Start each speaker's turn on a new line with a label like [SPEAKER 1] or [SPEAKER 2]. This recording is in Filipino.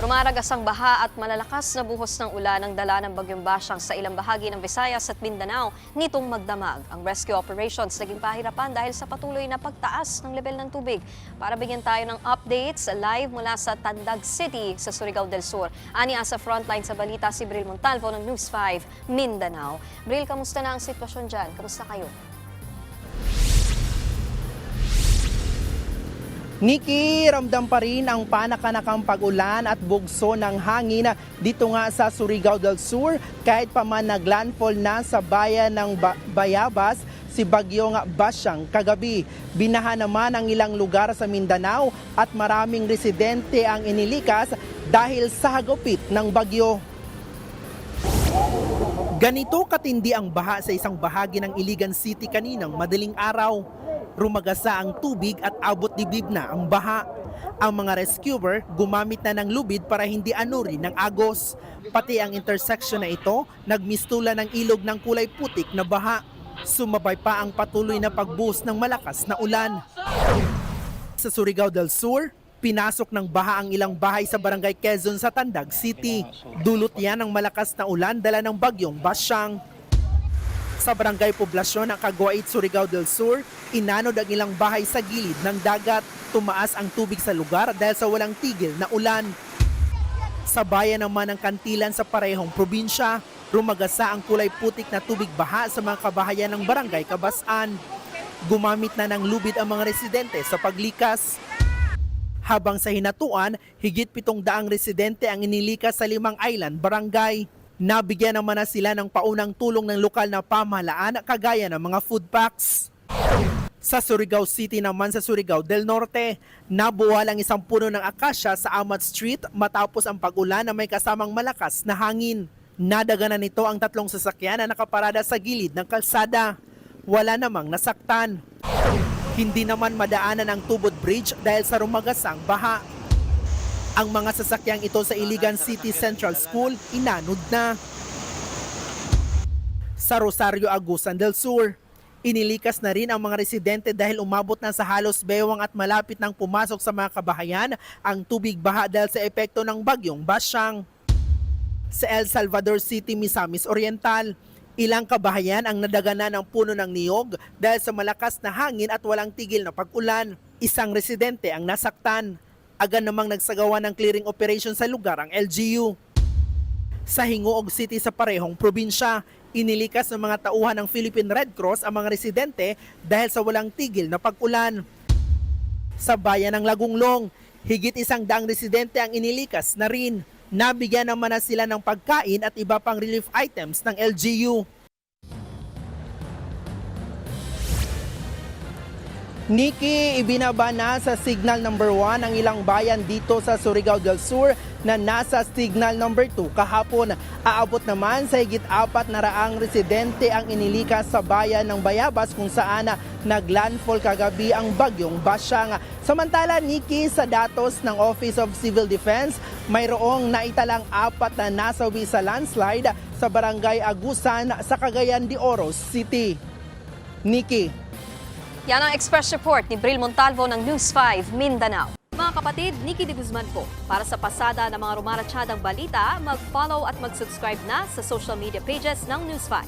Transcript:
[SPEAKER 1] Rumaragas ang baha at malalakas na buhos ng ulan ang dala ng Bagyong Basyang sa ilang bahagi ng Visayas at Mindanao nitong magdamag. Ang rescue operations naging pahirapan dahil sa patuloy na pagtaas ng level ng tubig. Para bigyan tayo ng updates, live mula sa Tandag City sa Surigao del Sur. Aniya sa frontline sa balita si Bril Montalvo ng News 5 Mindanao. Bril, kamusta na ang sitwasyon dyan? Kamusta kayo?
[SPEAKER 2] Nikki, ramdam pa rin ang panakanakang pag-ulan at bugso ng hangin dito nga sa Surigao del Sur kahit pa man naglandfall na sa bayan ng Bayabas si Bagyong Basyang kagabi. Binaha naman ang ilang lugar sa Mindanao at maraming residente ang inilikas dahil sa hagupit ng bagyo. Ganito katindi ang baha sa isang bahagi ng Iligan City kaninang madaling araw. Rumagasa ang tubig at abot dibdib na ang baha. Ang mga rescuer gumamit na ng lubid para hindi anurin ng agos. Pati ang intersection na ito, nagmistula ng ilog ng kulay putik na baha. Sumabay pa ang patuloy na pagbuhos ng malakas na ulan. Sa Surigao del Sur, pinasok ng baha ang ilang bahay sa Barangay Quezon sa Tandag City. Dulot yan ng malakas na ulan dala ng Bagyong Basyang. Sa Barangay Poblasyon ng Caguait, Surigao del Sur, inanod ang ilang bahay sa gilid ng dagat. Tumaas ang tubig sa lugar dahil sa walang tigil na ulan. Sa bayan naman ng Kantilan sa parehong probinsya, rumagasa ang kulay putik na tubig baha sa mga kabahayan ng Barangay Cabasan. Gumamit na ng lubid ang mga residente sa paglikas. Habang sa Hinatuan, higit 700 residente ang inilikas sa 5 island barangay. Nabigyan naman na sila ng paunang tulong ng lokal na pamahalaan kagaya ng mga food packs. Sa Surigao City naman sa Surigao del Norte, nabuwal ang isang puno ng akasya sa Amat Street matapos ang pag-ulan na may kasamang malakas na hangin. Nadaganan nito ang 3 sasakyan na nakaparada sa gilid ng kalsada. Wala namang nasaktan. Hindi naman madaanan ang Tubod Bridge dahil sa rumagasang baha. Ang mga sasakyang ito sa Iligan City Central School, inanod na. Sa Rosario Agusan del Sur, inilikas na rin ang mga residente dahil umabot na sa halos bewang at malapit nang pumasok sa mga kabahayan ang tubig baha dahil sa epekto ng Bagyong Basyang. Sa El Salvador City, Misamis Oriental, ilang kabahayan ang nadaganan ng puno ng niyog dahil sa malakas na hangin at walang tigil na pag-ulan. Isang residente ang nasaktan. Agad namang nagsagawa ng clearing operation sa lugar ang LGU. Sa Hingoog City sa parehong probinsya, inilikas ng mga tauhan ng Philippine Red Cross ang mga residente dahil sa walang tigil na pag-ulan. Sa bayan ng Lagunglong, higit 100 residente ang inilikas na rin. Nabigyan naman na sila ng pagkain at iba pang relief items ng LGU. Nikki, ibinaba na sa signal number 1 ang ilang bayan dito sa Surigao del Sur na nasa signal number 2 kahapon. Aabot naman sa higit 400 residente ang inilikas sa bayan ng Bayabas kung saan naglandfall kagabi ang Bagyong Basyang. Samantala, Nikki, sa datos ng Office of Civil Defense, mayroong naitalang 4 na nasawi sa landslide sa Barangay Agusan sa Cagayan de Oro City. Nikki.
[SPEAKER 1] Yan ang Express Report ni Bril Montalvo ng News 5 Mindanao. Mga kapatid, Nikki de Guzman po. Para sa pasada ng mga rumaratsyadang balita, mag-follow at mag-subscribe na sa social media pages ng News 5.